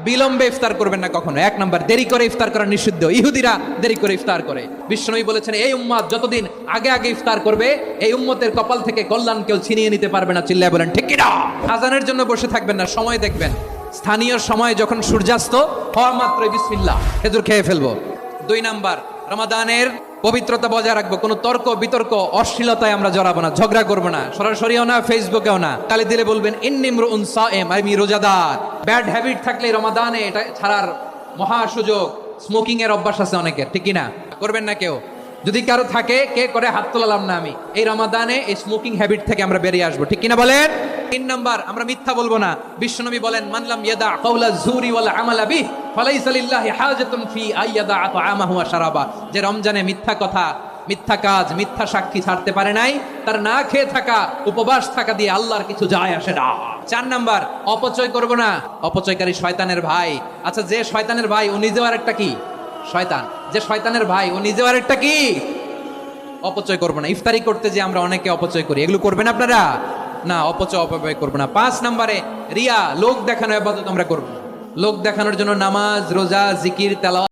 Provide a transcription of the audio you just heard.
বিলম্বে ইফতার করবেন না কখনো। 1 নাম্বার, দেরি করে ইফতার করা নিষিদ্ধ। ইহুদিরা দেরি করে ইফতার করে। বিশ্বনবী বলেছেন, এই উম্মত যতদিন আগে আগে ইফতার করবে, এই উম্মতের কপাল থেকে কল্যাণ কেউ ছিনিয়ে নিতে পারবে না। চিল্লায় বলেন ঠিক কি না? আজানের জন্য বসে থাকবেন না, সময় দেখবেন। স্থানীয় সময় যখন সূর্যাস্ত হওয়া মাত্রই বিসমিল্লাহ, খেজুর খেয়ে ফেলবো। 2 নাম্বার, রমাদানের পবিত্রতা বজায় রাখবো। কোনো তর্ক বিতর্ক অশ্লীলতায় আমরা জড়াবো না, ঝগড়া করবো না, সরাসরিও না, ফেসবুকেও না। কালে দিলে বলবেন ইন্নিমরুন সায়েম, আমি রোজাদার। ব্যাড হ্যাবিট থাকলে রমাদানে এটা ছাড়ার মহা সুযোগ। স্মোকিং এর অভ্যাস আছে অনেকের, ঠিক না? করবেন না কেউ। যদি কারো থাকে, কে করে হাত তোলালাম না আমি। এই রমাদানে এই স্মোকিং হ্যাবিট থেকে আমরা বেরিয়ে আসবো, ঠিক কিনা বলেন? 3 নাম্বার, আমরা মিথ্যা বলবো না। বিশ্বনবী বলেন, মানলাম ইয়াদা কাওলা যুরি ওয়াল আমালা বিহি ফালাইসা লিল্লাহি হাজাতুন ফি আইয়াদা তাআমাহু ওয়া শারাবা। যে রমজানে মিথ্যা কথা, মিথ্যা কাজ, মিথ্যা সাক্ষী ছাড়তে পারে নাই, তার না খেয়ে থাকা, উপবাস থাকা দিয়ে আল্লাহর কিছু যায় আসে না। 4 নাম্বার, অপচয় করব না। অপচয়কারী শয়তানের ভাই। আচ্ছা, যে শয়তানের ভাই ও নিজেও আরেকটা কি? শয়তান। যে শয়তানের ভাই ও নিজেও আরেকটা কি? অপচয় করব না। ইফতারি করতে যে আমরা অনেকে অপচয় করি, এগুলো করবেন আপনারা না। অপচয় অপব্যয় করবো না। 5 নাম্বারে, রিয়া, লোক দেখানো ইবাদত আমরা করব। লোক দেখানোর জন্য নামাজ, রোজা, জিকির, তেলাওয়াত